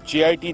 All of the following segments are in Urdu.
GIT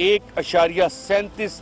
1.37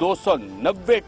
290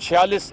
46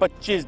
25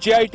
GIT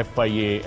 FIA,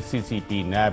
SCCP, NAB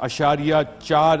0.4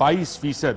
22%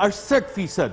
68%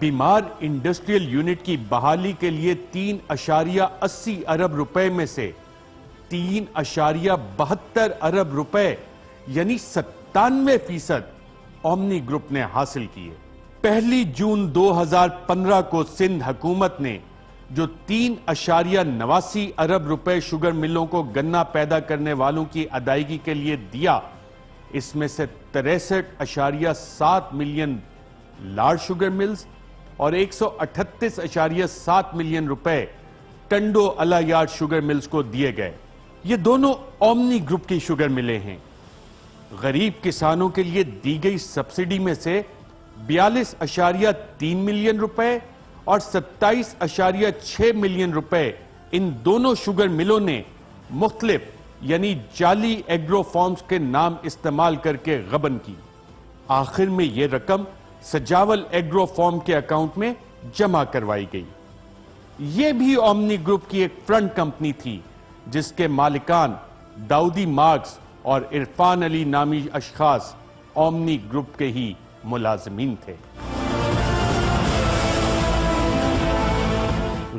بیمار انڈسٹریل یونٹ کی بحالی کے لیے 3.80 ارب روپے میں سے 3.72 ارب روپے یعنی 97% اومنی گروپ نے حاصل کیے۔ 1 جون 2015 کو سندھ حکومت نے جو 3.89 ارب روپے شوگر ملوں کو گنا پیدا کرنے والوں کی ادائیگی کے لیے دیا، اس میں سے 63.7 ملین لارج شوگر ملز اور 138.7 ملین روپے ٹنڈو الا یارڈ شوگر ملز کو دیے گئے۔ یہ دونوں اومنی گروپ کی شوگر ملیں ہیں۔ غریب کسانوں کے لیے دی گئی سبسڈی میں سے 42.3 ملین روپے اور 27.6 ملین روپے ان دونوں شوگر ملوں نے مختلف یعنی جعلی ایگرو فارمز کے نام استعمال کر کے غبن کی۔ آخر میں یہ رقم سجاول ایگرو فارم کے اکاؤنٹ میں جمع کروائی گئی۔ یہ بھی اومنی گروپ کی ایک فرنٹ کمپنی تھی جس کے مالکان داؤدی مارکس اور عرفان علی نامی اشخاص اومنی گروپ کے ہی ملازمین تھے۔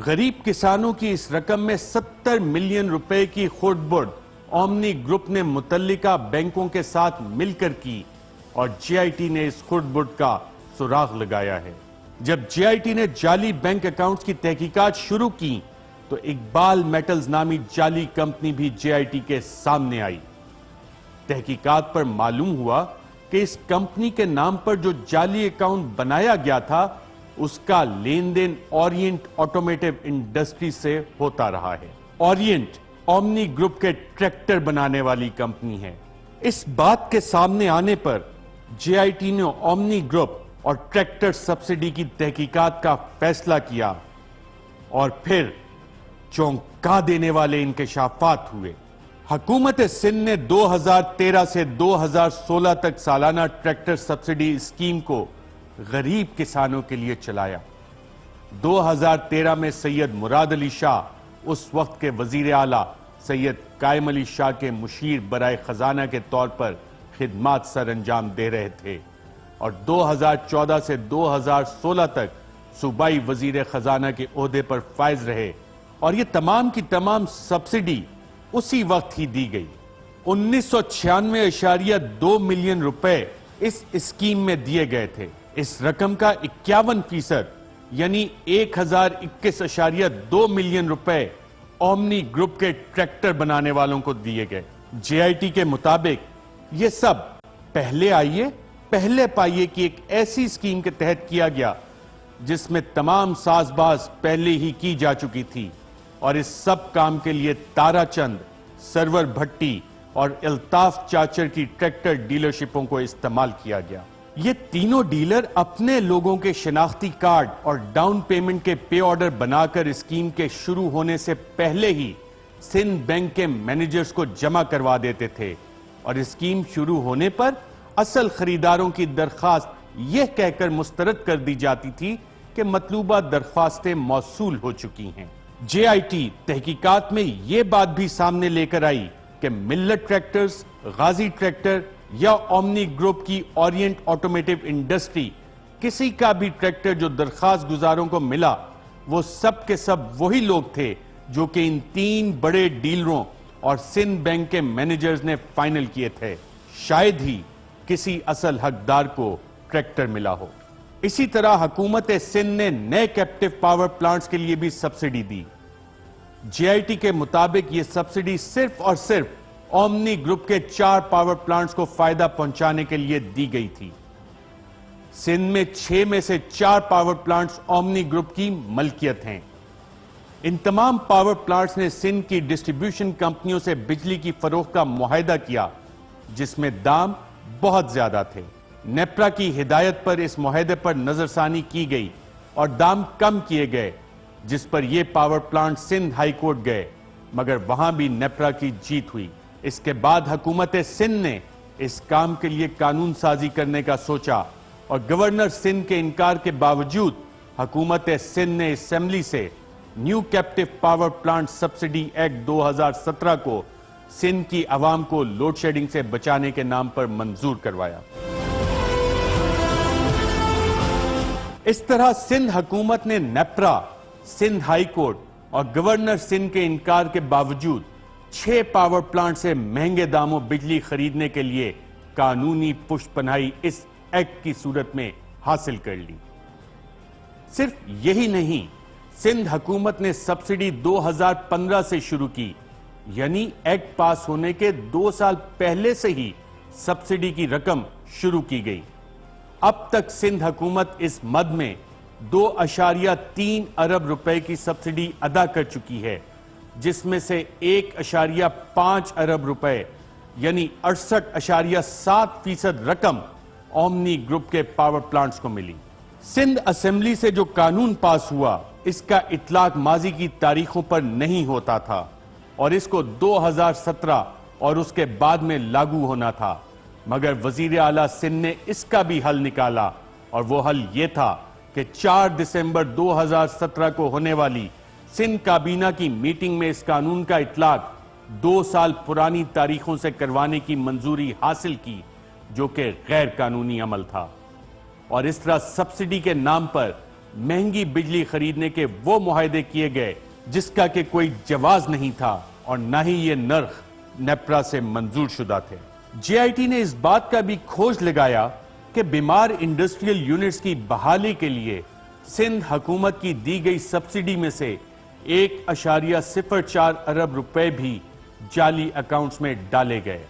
غریب کسانوں کی اس رقم میں 70 ملین روپے کی خورد برد اومنی گروپ نے متعلقہ بینکوں کے ساتھ مل کر کی اور جے آئی ٹی نے اس خورد برد کا سراغ لگایا ہے۔ جب جے آئی ٹی نے جعلی بینک اکاؤنٹس کی تحقیقات شروع کی تو اقبال میٹلز نامی جعلی کمپنی بھی جے آئی ٹی کے سامنے آئی۔ تحقیقات پر معلوم ہوا کہ اس کمپنی کے نام پر جو جعلی اکاؤنٹ بنایا گیا تھا اس کا لین دین اورینٹ آٹومیٹو انڈسٹری سے ہوتا رہا ہے۔ اورینٹ اومنی گروپ کے ٹریکٹر بنانے والی کمپنی ہے۔ اس بات کے سامنے آنے پر جے آئی ٹی نے اومنی گروپ اور ٹریکٹر سبسڈی کی تحقیقات کا فیصلہ کیا اور پھر چونکا دینے والے انکشافات ہوئے۔ حکومت سندھ نے 2013 سے 2016 تک سالانہ ٹریکٹر سبسڈی اسکیم کو غریب کسانوں کے لیے چلایا۔ 2013 میں سید مراد علی شاہ اس وقت کے وزیر اعلیٰ سید قائم علی شاہ کے مشیر برائے خزانہ کے طور پر خدمات سر انجام دے رہے تھے اور 2014 سے 2016 تک صوبائی وزیر خزانہ کے عہدے پر فائز رہے اور یہ تمام کی تمام سبسڈی اسی وقت ہی دی گئی۔ 1996.2 ملین روپے اس اسکیم میں دیے گئے تھے۔ اس رقم کا 51% یعنی 1021.2 ملین روپے اومنی گروپ کے ٹریکٹر بنانے والوں کو دیے گئے۔ جے آئی ٹی کے مطابق یہ سب پہلے آئیے پہلے پائیے کی ایک ایسی اسکیم کے تحت کیا گیا جس میں تمام ساز باز پہلے ہی کی جا چکی تھی اور اس سب کام کے لیے تارا چند، سرور بھٹی اور الطاف چاچر کی ٹریکٹر ڈیلرشپوں کو استعمال کیا گیا۔ یہ تینوں ڈیلر اپنے لوگوں کے شناختی کارڈ اور ڈاؤن پیمنٹ کے پے آرڈر بنا کر اسکیم کے شروع ہونے سے پہلے ہی سندھ بینک کے مینیجرز کو جمع کروا دیتے تھے اور اسکیم شروع ہونے پر اصل خریداروں کی درخواست یہ کہہ کر مسترد کر دی جاتی تھی کہ مطلوبہ درخواستیں موصول ہو چکی ہیں۔ جے آئی ٹی تحقیقات میں یہ بات بھی سامنے لے کر آئی کہ ملت ٹریکٹرز، غازی ٹریکٹر یا اومنی گروپ کی اورینٹ آٹومیٹو انڈسٹری کسی کا بھی ٹریکٹر جو درخواست گزاروں کو ملا وہ سب کے سب وہی لوگ تھے جو کہ ان تین بڑے ڈیلروں اور سندھ بینک کے مینیجرز نے فائنل کیے تھے۔ شاید ہی کسی اصل حقدار کو ٹریکٹر ملا ہو۔ اسی طرح حکومت سندھ نے نئے کیپٹیو پاور پلانٹس کے لیے بھی subsidy the. J I T کے مطابق یہ سبسڈی صرف اور صرف اومنی گروپ کے 4 پاور پلانٹس کو فائدہ پہنچانے کے لیے دی گئی تھی۔ سندھ میں 6 میں سے 4 پاور پلانٹس اومنی گروپ کی ملکیت ہیں۔ ان تمام پاور پلانٹس نے سندھ کی ڈسٹریبیوشن کمپنیوں سے بجلی کی فروخت کا معاہدہ کیا جس میں دام بہت زیادہ تھے۔ نیپرا کی ہدایت پر اس معاہدے پر نظر ثانی کی گئی اور دام کم کیے گئے جس پر یہ power plant Sindh high court گئے مگر وہاں بھی نیپرا کی جیت ہوئی۔ اس کے بعد حکومت سندھ نے اس کام کے لیے قانون سازی کرنے کا سوچا اور گورنر سندھ کے انکار کے باوجود حکومت سندھ نے اسمبلی سے new captive power plant subsidy act 2017 کو سندھ کی عوام کو لوڈ شیڈنگ سے بچانے کے نام پر منظور کروایا۔ اس طرح سندھ حکومت نے نیپرا، سندھ ہائی کورٹ اور گورنر سندھ کے انکار کے باوجود 6 پاور پلانٹ سے مہنگے داموں بجلی خریدنے کے لیے قانونی پشت پناہی اس ایکٹ کی صورت میں حاصل کر لی۔ صرف یہی نہیں، سندھ حکومت نے سبسڈی 2015 سے شروع کی، یعنی ایکٹ پاس ہونے کے 2 سال پہلے سے ہی سبسڈی کی رقم شروع کی گئی۔ اب تک سندھ حکومت اس مد میں 2.3 ارب روپے کی سبسڈی ادا کر چکی ہے، جس میں سے 1.5 ارب روپے یعنی 68.7% رقم اومنی گروپ کے پاور پلانٹس کو ملی۔ سندھ اسمبلی سے جو قانون پاس ہوا، اس کا اطلاق ماضی کی تاریخوں پر نہیں ہوتا تھا اور اس کو 2017 اور اس کے بعد میں لاگو ہونا تھا، مگر وزیر اعلیٰ سندھ نے اس کا بھی حل نکالا، اور وہ حل یہ تھا کہ 4 دسمبر 2017 کو ہونے والی سندھ کابینہ کی میٹنگ میں اس قانون کا اطلاق 2 سال پرانی تاریخوں سے کروانے کی منظوری حاصل کی، جو کہ غیر قانونی عمل تھا، اور اس طرح سبسڈی کے نام پر مہنگی بجلی خریدنے کے وہ معاہدے کیے گئے جس کا کہ کوئی جواز نہیں تھا، اور نہ ہی یہ نرخ نیپرا سے منظور شدہ تھے۔ جے آئی ٹی نے اس بات کا بھی کھوج لگایا کہ بیمار انڈسٹریل یونٹس کی بحالی کے لیے سندھ حکومت کی دی گئی سبسڈی میں سے 1.04 ارب روپے بھی جعلی اکاؤنٹس میں ڈالے گئے۔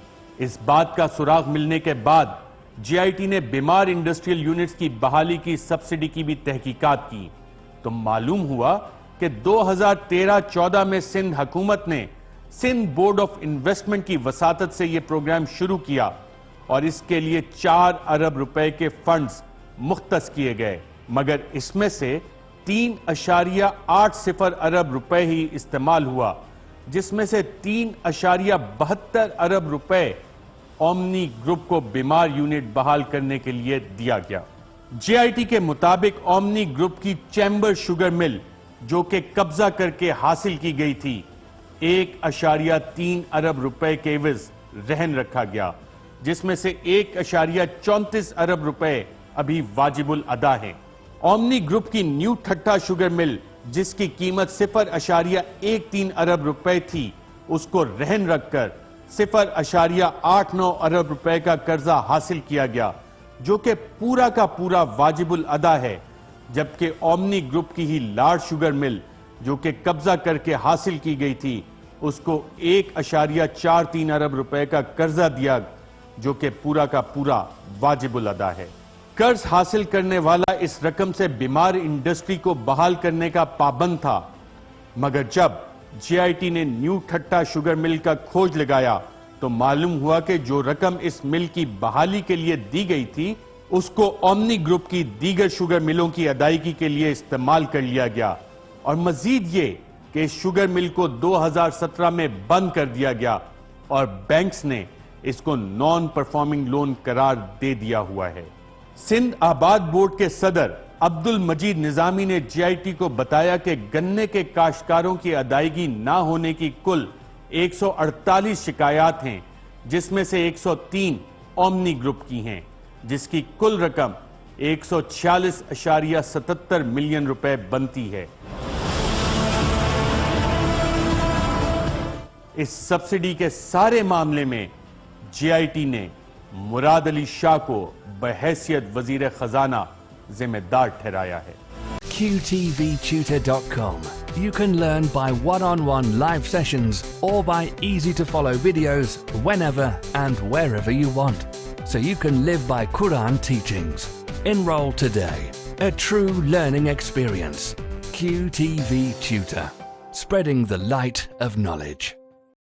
اس بات کا سراغ ملنے کے بعد جے آئی ٹی نے بیمار انڈسٹریل یونٹس کی بحالی کی سبسڈی کی بھی تحقیقات کی، تو معلوم ہوا کہ 2013-14 میں سندھ حکومت نے سندھ بورڈ آف انویسٹمنٹ کی وساطت سے یہ پروگرام شروع کیا، اور اس کے لیے 4 ارب روپے کے فنڈز مختص کیے گئے، مگر اس میں سے 3.80 ارب روپے ہی استعمال ہوا، جس میں سے 3.72 ارب روپے اومنی گروپ کو بیمار یونٹ بحال کرنے کے لیے دیا گیا۔ جے آئی ٹی کے مطابق اومنی گروپ کی چیمبر شوگر مل، جو کہ قبضہ کر کے حاصل کی گئی تھی، 1.3 ارب روپے کے عوض رہن رکھا گیا، جس میں سے 1.34 ارب روپے ابھی واجب الادا ہیں۔ اومنی گروپ کی نیو ٹھٹا شوگر مل، جس کی قیمت 0.13 ارب روپے تھی، اس کو رہن رکھ کر 0.89 ارب روپے کا قرضہ حاصل کیا گیا، جو کہ پورا کا پورا واجب الادا ہے، جبکہ اومنی گروپ کی ہی لارڈ شوگر مل، جو کہ قبضہ کر کے حاصل کی گئی تھی، اس کو 1.43 ارب روپے کا قرضہ دیا، جو کہ پورا کا پورا واجب الادا ہے۔ قرض حاصل کرنے والا اس رقم سے بیمار انڈسٹری کو بحال کرنے کا پابند تھا، مگر جب جے آئی ٹی نے نیو ٹھٹا شوگر مل کا کھوج لگایا تو معلوم ہوا کہ جو رقم اس مل کی بحالی کے لیے دی گئی تھی، اس کو اومنی گروپ کی دیگر شوگر ملوں کی ادائیگی کے لیے استعمال کر لیا گیا، اور مزید یہ کہ اس شوگر مل کو 2017 میں بند کر دیا گیا، اور بینکس نے اس کو نان پرفارمنگ لون قرار دے دیا ہوا ہے۔ سندھ آباد بورڈ کے صدر عبد المجید نظامی نے جے آئی ٹی کو بتایا کہ گنے کے کاشتکاروں کی ادائیگی نہ ہونے کی کل 148 شکایات ہیں، جس میں سے 103 اومنی گروپ کی ہیں، جس کی کل رقم 146.77 ملین روپے بنتی ہے۔ اس سبسڈی کے سارے معاملے میں جے آئی ٹی نے مراد علی شاہ کو بحیثیت وزیر خزانہ ذمہ دار ٹھہرایا ہے۔ QTVtutor.com. You can learn by one-on-one live sessions or by easy-to-follow videos whenever and wherever you want. So you can live by Quran teachings. Enroll today. A true learning experience. QTV Tutor. Spreading the light of knowledge.